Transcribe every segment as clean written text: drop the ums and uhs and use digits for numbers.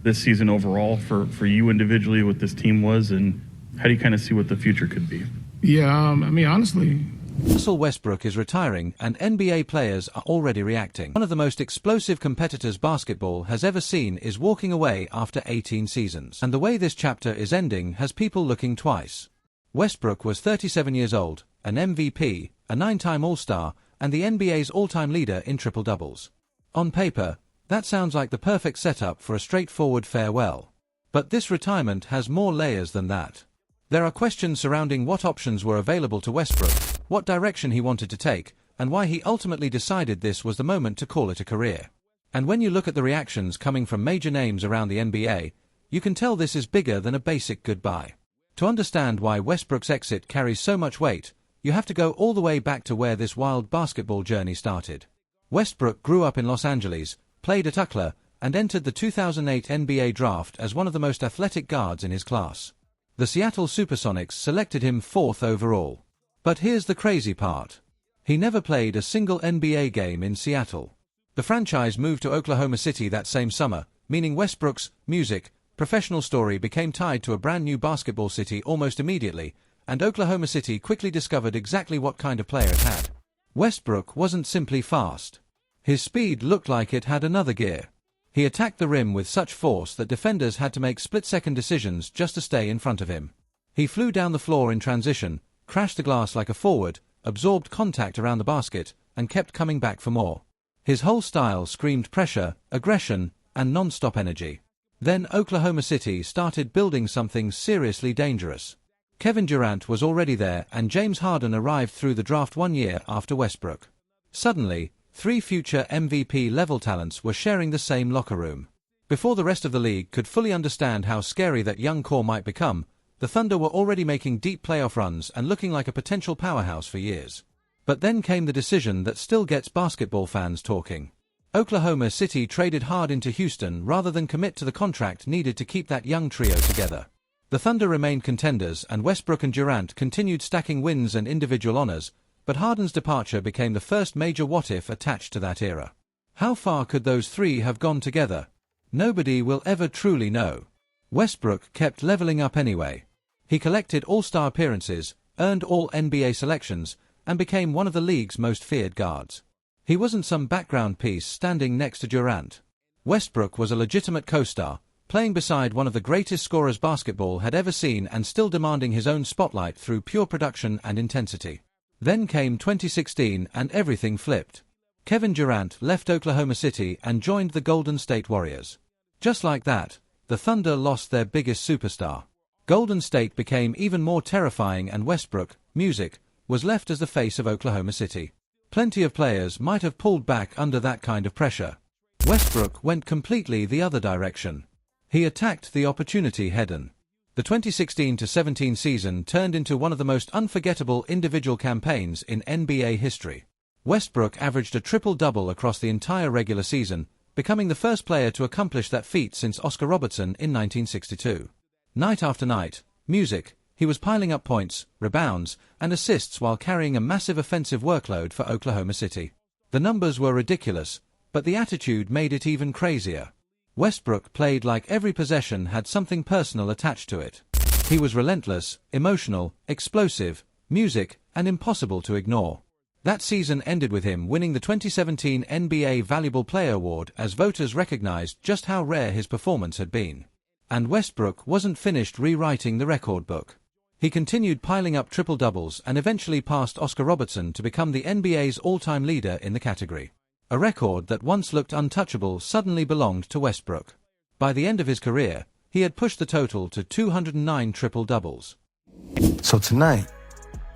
this season overall for you individually, what this team was, and how do you kind of see what the future could be? Yeah, I mean, honestly, Russell Westbrook is retiring, and NBA players are already reacting. One of the most explosive competitors basketball has ever seen is walking away after 18 seasons. And the way this chapter is ending has people looking twice. Westbrook was 37 years old, an MVP, a 9-time All-Star, and the NBA's all-time leader in triple-doubles. On paper, that sounds like the perfect setup for a straightforward farewell. But this retirement has more layers than that. There are questions surrounding what options were available to Westbrook, what direction he wanted to take, and why he ultimately decided this was the moment to call it a career. And when you look at the reactions coming from major names around the NBA, you can tell this is bigger than a basic goodbye. To understand why Westbrook's exit carries so much weight, you have to go all the way back to where this wild basketball journey started. Westbrook grew up in Los Angeles, played at UCLA, and entered the 2008 NBA draft as one of the most athletic guards in his class. The Seattle Supersonics selected him 4th overall. But here's the crazy part. He never played a single NBA game in Seattle. The franchise moved to Oklahoma City that same summer, meaning Westbrook's music, professional story became tied to a brand new basketball city almost immediately, and Oklahoma City quickly discovered exactly what kind of player it had. Westbrook wasn't simply fast. His speed looked like it had another gear. He attacked the rim with such force that defenders had to make split-second decisions just to stay in front of him. He flew down the floor in transition, crashed the glass like a forward, absorbed contact around the basket, and kept coming back for more. His whole style screamed pressure, aggression, and non-stop energy. Then Oklahoma City started building something seriously dangerous. Kevin Durant was already there, and James Harden arrived through the draft 1 year after Westbrook. Suddenly, 3 future MVP-level talents were sharing the same locker room. Before the rest of the league could fully understand how scary that young core might become, the Thunder were already making deep playoff runs and looking like a potential powerhouse for years. But then came the decision that still gets basketball fans talking. Oklahoma City traded hard into Houston rather than commit to the contract needed to keep that young trio together. The Thunder remained contenders, and Westbrook and Durant continued stacking wins and individual honors, but Harden's departure became the first major what-if attached to that era. How far could those three have gone together? Nobody will ever truly know. Westbrook kept leveling up anyway. He collected all-star appearances, earned all NBA selections, and became one of the league's most feared guards. He wasn't some background piece standing next to Durant. Westbrook was a legitimate co-star, playing beside one of the greatest scorers basketball had ever seen and still demanding his own spotlight through pure production and intensity. Then came 2016 and everything flipped. Kevin Durant left Oklahoma City and joined the Golden State Warriors. Just like that, the Thunder lost their biggest superstar. Golden State became even more terrifying, and Westbrook, music, was left as the face of Oklahoma City. Plenty of players might have pulled back under that kind of pressure. Westbrook went completely the other direction. He attacked the opportunity head-on. The 2016-17 season turned into one of the most unforgettable individual campaigns in NBA history. Westbrook averaged a triple-double across the entire regular season, becoming the first player to accomplish that feat since Oscar Robertson in 1962. Night after night, music, he was piling up points, rebounds, and assists while carrying a massive offensive workload for Oklahoma City. The numbers were ridiculous, but the attitude made it even crazier. Westbrook played like every possession had something personal attached to it. He was relentless, emotional, explosive, music, and impossible to ignore. That season ended with him winning the 2017 NBA Valuable Player Award as voters recognized just how rare his performance had been. And Westbrook wasn't finished rewriting the record book. He continued piling up triple-doubles and eventually passed Oscar Robertson to become the NBA's all-time leader in the category. A record that once looked untouchable suddenly belonged to Westbrook. By the end of his career, he had pushed the total to 209 triple-doubles. So tonight,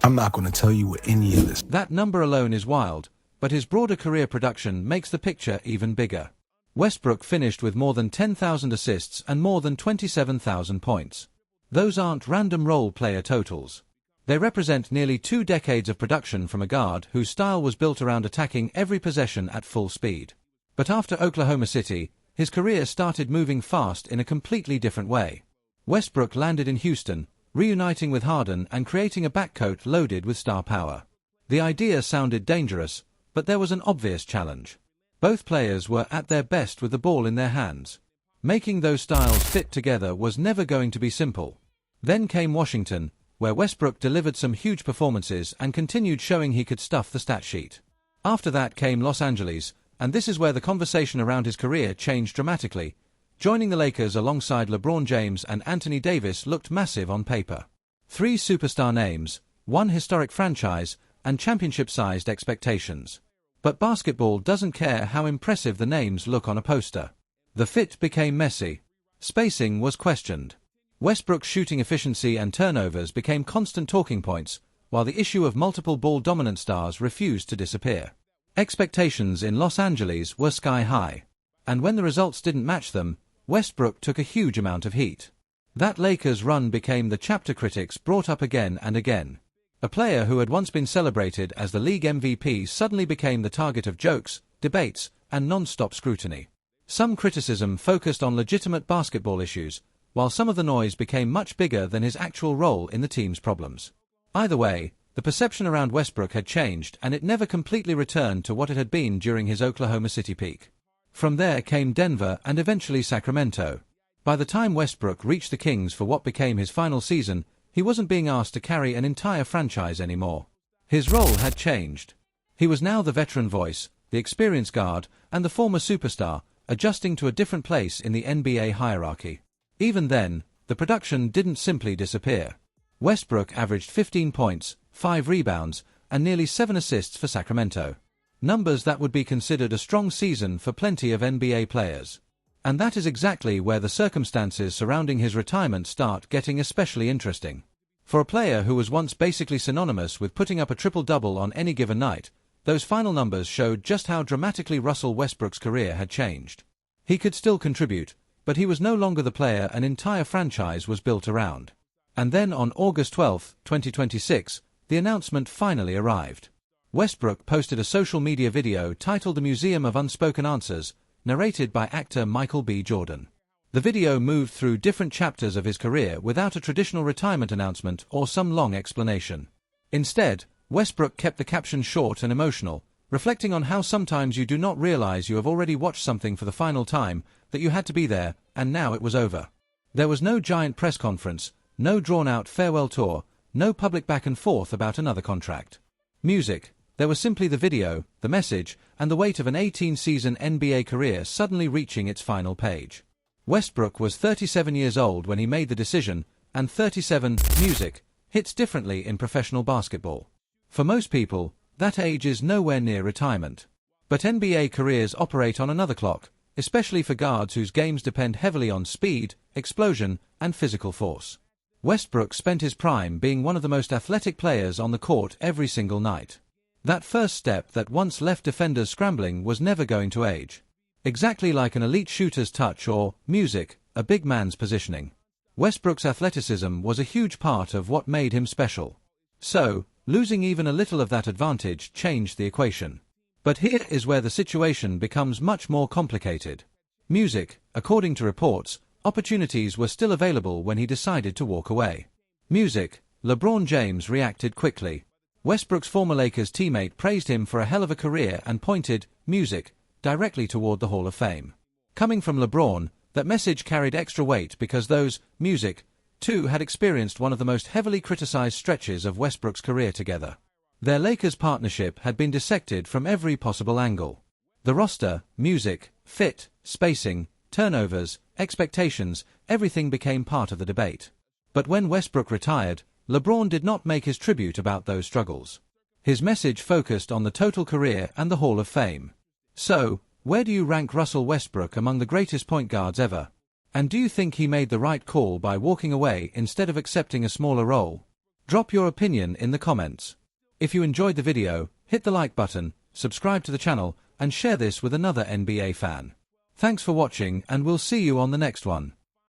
I'm not going to tell you what any of this. That number alone is wild, but his broader career production makes the picture even bigger. Westbrook finished with more than 10,000 assists and more than 27,000 points. Those aren't random role player totals. They represent nearly 2 decades of production from a guard whose style was built around attacking every possession at full speed. But after Oklahoma City, his career started moving fast in a completely different way. Westbrook landed in Houston, reuniting with Harden and creating a backcourt loaded with star power. The idea sounded dangerous, but there was an obvious challenge. Both players were at their best with the ball in their hands. Making those styles fit together was never going to be simple. Then came Washington, where Westbrook delivered some huge performances and continued showing he could stuff the stat sheet. After that came Los Angeles, and this is where the conversation around his career changed dramatically. Joining the Lakers alongside LeBron James and Anthony Davis looked massive on paper. 3 superstar names, 1 historic franchise, and championship-sized expectations. But basketball doesn't care how impressive the names look on a poster. The fit became messy. Spacing was questioned. Westbrook's shooting efficiency and turnovers became constant talking points, while the issue of multiple ball-dominant stars refused to disappear. Expectations in Los Angeles were sky-high. And when the results didn't match them, Westbrook took a huge amount of heat. That Lakers run became the chapter critics brought up again and again. A player who had once been celebrated as the league MVP suddenly became the target of jokes, debates, and non-stop scrutiny. Some criticism focused on legitimate basketball issues, while some of the noise became much bigger than his actual role in the team's problems. Either way, the perception around Westbrook had changed and it never completely returned to what it had been during his Oklahoma City peak. From there came Denver and eventually Sacramento. By the time Westbrook reached the Kings for what became his final season, he wasn't being asked to carry an entire franchise anymore. His role had changed. He was now the veteran voice, the experienced guard, and the former superstar, adjusting to a different place in the NBA hierarchy. Even then, the production didn't simply disappear. Westbrook averaged 15 points, 5 rebounds, and nearly 7 assists for Sacramento. Numbers that would be considered a strong season for plenty of NBA players. And that is exactly where the circumstances surrounding his retirement start getting especially interesting. For a player who was once basically synonymous with putting up a triple-double on any given night, those final numbers showed just how dramatically Russell Westbrook's career had changed. He could still contribute, but he was no longer the player an entire franchise was built around. And then on August 12, 2026, the announcement finally arrived. Westbrook posted a social media video titled The Museum of Unspoken Answers, narrated by actor Michael B. Jordan. The video moved through different chapters of his career without a traditional retirement announcement or some long explanation. Instead, Westbrook kept the caption short and emotional, reflecting on how sometimes you do not realize you have already watched something for the final time, that you had to be there, and now it was over. There was no giant press conference, no drawn-out farewell tour, no public back and forth about another contract. Music. There was simply the video, the message, and the weight of an 18-season NBA career suddenly reaching its final page. Westbrook was 37 years old when he made the decision, and 37, music, hits differently in professional basketball. For most people, that age is nowhere near retirement. But NBA careers operate on another clock, especially for guards whose games depend heavily on speed, explosion, and physical force. Westbrook spent his prime being one of the most athletic players on the court every single night. That first step that once left defenders scrambling was never going to age. Exactly like an elite shooter's touch or, music, a big man's positioning. Westbrook's athleticism was a huge part of what made him special. So, losing even a little of that advantage changed the equation. But here is where the situation becomes much more complicated. Music, according to reports, opportunities were still available when he decided to walk away. Music, LeBron James reacted quickly. Westbrook's former Lakers teammate praised him for a hell of a career and pointed, music, directly toward the Hall of Fame. Coming from LeBron, that message carried extra weight because those, music, too had experienced one of the most heavily criticized stretches of Westbrook's career together. Their Lakers partnership had been dissected from every possible angle. The roster, music, fit, spacing, turnovers, expectations, everything became part of the debate. But when Westbrook retired, LeBron did not make his tribute about those struggles. His message focused on the total career and the Hall of Fame. So, where do you rank Russell Westbrook among the greatest point guards ever? And do you think he made the right call by walking away instead of accepting a smaller role? Drop your opinion in the comments. If you enjoyed the video, hit the like button, subscribe to the channel, and share this with another NBA fan. Thanks for watching and we'll see you on the next one.